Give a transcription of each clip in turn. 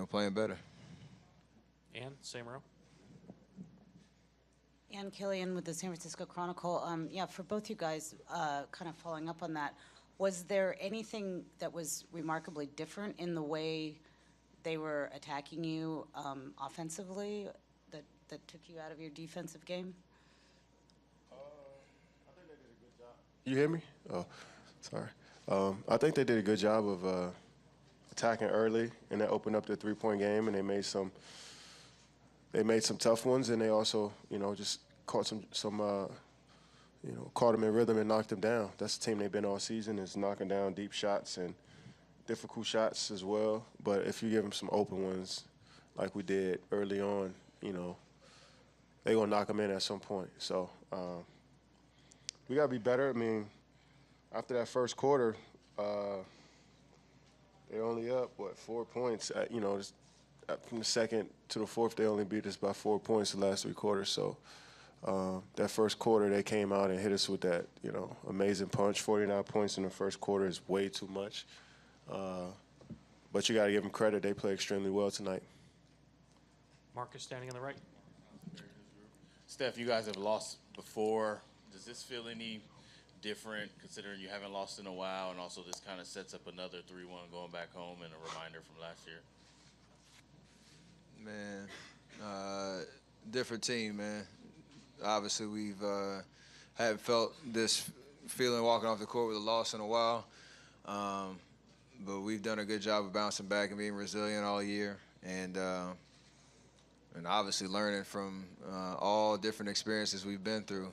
playing better. And same row. Ann Killian with the San Francisco Chronicle. Yeah, for both you guys, kind of following up on that, was there anything that was remarkably different in the way they were attacking you offensively that took you out of your defensive game? I think they did a good job. You hear me? Oh, sorry. I think they did a good job of attacking early, and that opened up the three-point game, and they made some tough ones, and they also, just caught caught them in rhythm and knocked them down. That's the team they've been all season, is knocking down deep shots and difficult shots as well. But if you give them some open ones like we did early on, they're going to knock them in at some point. So we got to be better. I mean, after that first quarter, they're only up, 4 points. From the second to the fourth, they only beat us by 4 points the last three quarters. So that first quarter, they came out and hit us with that, amazing punch. 49 points in the first quarter is way too much. But you got to give them credit. They played extremely well tonight. Marcus standing on the right. Steph, you guys have lost before. Does this feel any different considering you haven't lost in a while, and also this kind of sets up another 3-1 going back home and a reminder from last year? Man, different team, man. Obviously, we've haven't felt this feeling walking off the court with a loss in a while, but we've done a good job of bouncing back and being resilient all year, and obviously learning from all different experiences we've been through.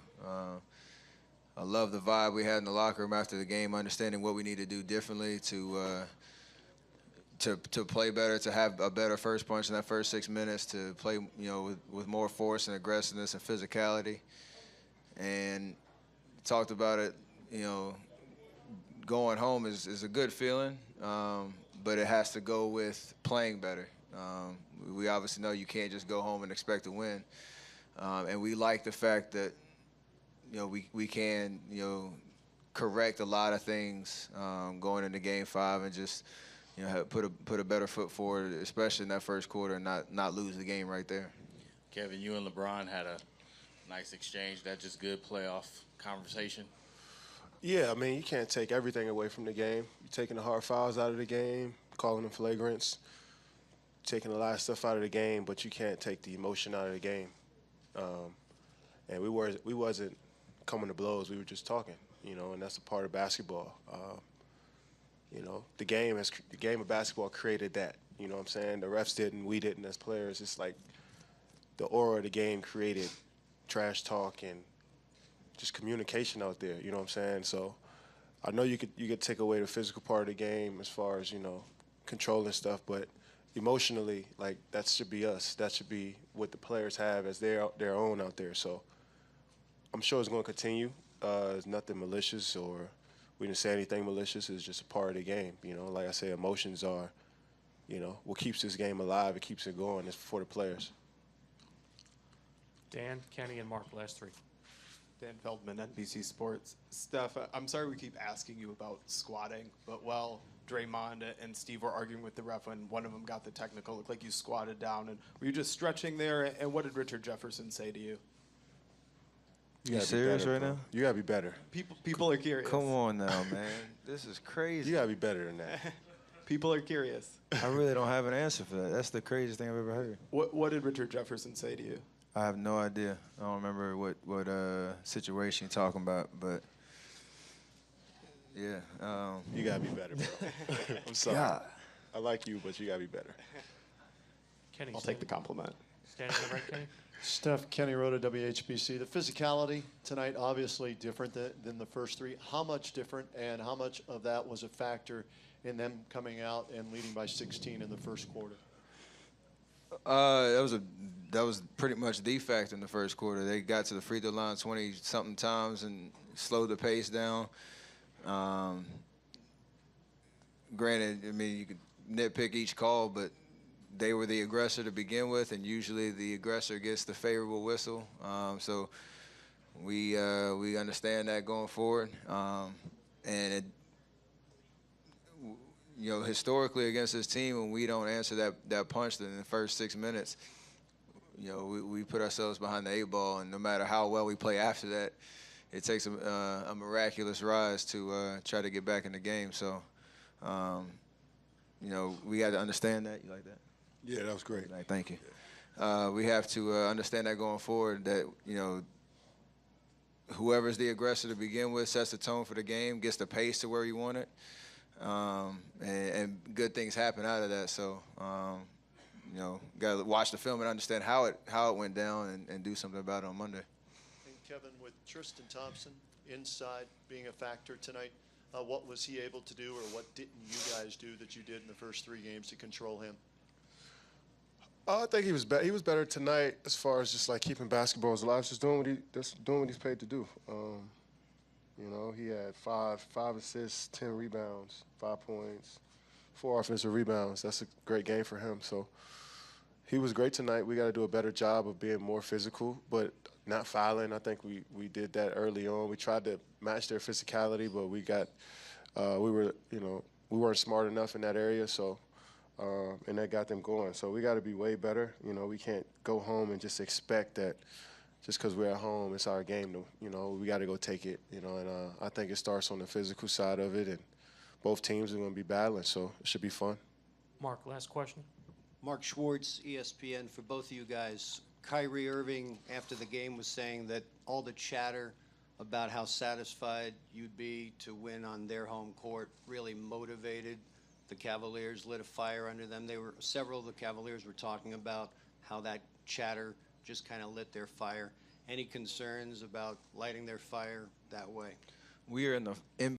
I love the vibe we had in the locker room after the game, understanding what we need to do differently to play better, to have a better first punch in that first 6 minutes, to play with more force and aggressiveness and physicality. And talked about it, going home is a good feeling, but it has to go with playing better. We obviously know you can't just go home and expect to win, and we like the fact that we can correct a lot of things going into Game 5 and just put a better foot forward, especially in that first quarter, and not lose the game right there. Kevin, you and LeBron had a nice exchange. That just good playoff conversation? Yeah, I mean, you can't take everything away from the game. You're taking the hard fouls out of the game, calling them flagrants, taking a lot of stuff out of the game, but you can't take the emotion out of the game. And we wasn't coming to blows. We were just talking, and that's a part of basketball. The game of basketball created that. You know what I'm saying? The refs didn't, we didn't as players. It's like the aura of the game created trash talk and just communication out there. You know what I'm saying? So I know you could take away the physical part of the game as far as controlling stuff, but emotionally, like, that should be us. That should be what the players have as their own out there. So I'm sure it's going to continue. It's nothing malicious, or we didn't say anything malicious. It's just a part of the game. Like I say, emotions are, what keeps this game alive. It keeps it going. It's for the players. Dan, Kenny, and Mark, last three. Dan Feldman, NBC Sports. Steph, I'm sorry we keep asking you about squatting, but while Draymond and Steve were arguing with the ref when one of them got the technical, it looked like you squatted down. And were you just stretching there? And what did Richard Jefferson say to you? You serious right now? You gotta be better. People are curious. Come on now, man. This is crazy. You gotta be better than that. People are curious. I really don't have an answer for that. That's the craziest thing I've ever heard. What did Richard Jefferson say to you? I have no idea. I don't remember what situation you're talking about, but yeah. You gotta be better, bro. I'm sorry. God. I like you, but you gotta be better. Kenny, I'll take the compliment. Standing on the right, Kenny. Steph, Kenny Rhoda, WHBC. The physicality tonight, obviously different than the first three. How much different, and how much of that was a factor in them coming out and leading by 16 in the first quarter? That was pretty much the factor in the first quarter. They got to the free throw line 20-something times and slowed the pace down. Granted, I mean, you could nitpick each call, but they were the aggressor to begin with, and usually the aggressor gets the favorable whistle. So we understand that going forward. And historically against this team, when we don't answer that punch in the first 6 minutes, we put ourselves behind the 8 ball, and no matter how well we play after that, it takes a miraculous rise to try to get back in the game. So, we got to understand that. You like that? Yeah, that was great. Thank you. We have to understand that going forward, that, whoever's the aggressor to begin with sets the tone for the game, gets the pace to where you want it, and good things happen out of that. So, got to watch the film and understand how it went down and do something about it on Monday. And Kevin, with Tristan Thompson inside being a factor tonight, what was he able to do, or what didn't you guys do that you did in the first 3 games to control him? I think he was better. He was better tonight as far as just like keeping basketballs alive, just doing what he's paid to do. He had five assists, 10 rebounds, 5 points, 4 offensive rebounds. That's a great game for him. So he was great tonight. We got to do a better job of being more physical, but not fouling. I think we did that early on. We tried to match their physicality, but we weren't smart enough in that area. So. And that got them going. So we got to be way better. We can't go home and just expect that just because we're at home, it's our game. We got to go take it. And I think it starts on the physical side of it, and both teams are going to be battling, so it should be fun. Mark, last question. Mark Schwartz, ESPN, for both of you guys. Kyrie Irving, after the game, was saying that all the chatter about how satisfied you'd be to win on their home court really motivated the Cavaliers, lit a fire under them. Several of the Cavaliers were talking about how that chatter just kind of lit their fire. Any concerns about lighting their fire that way? We are in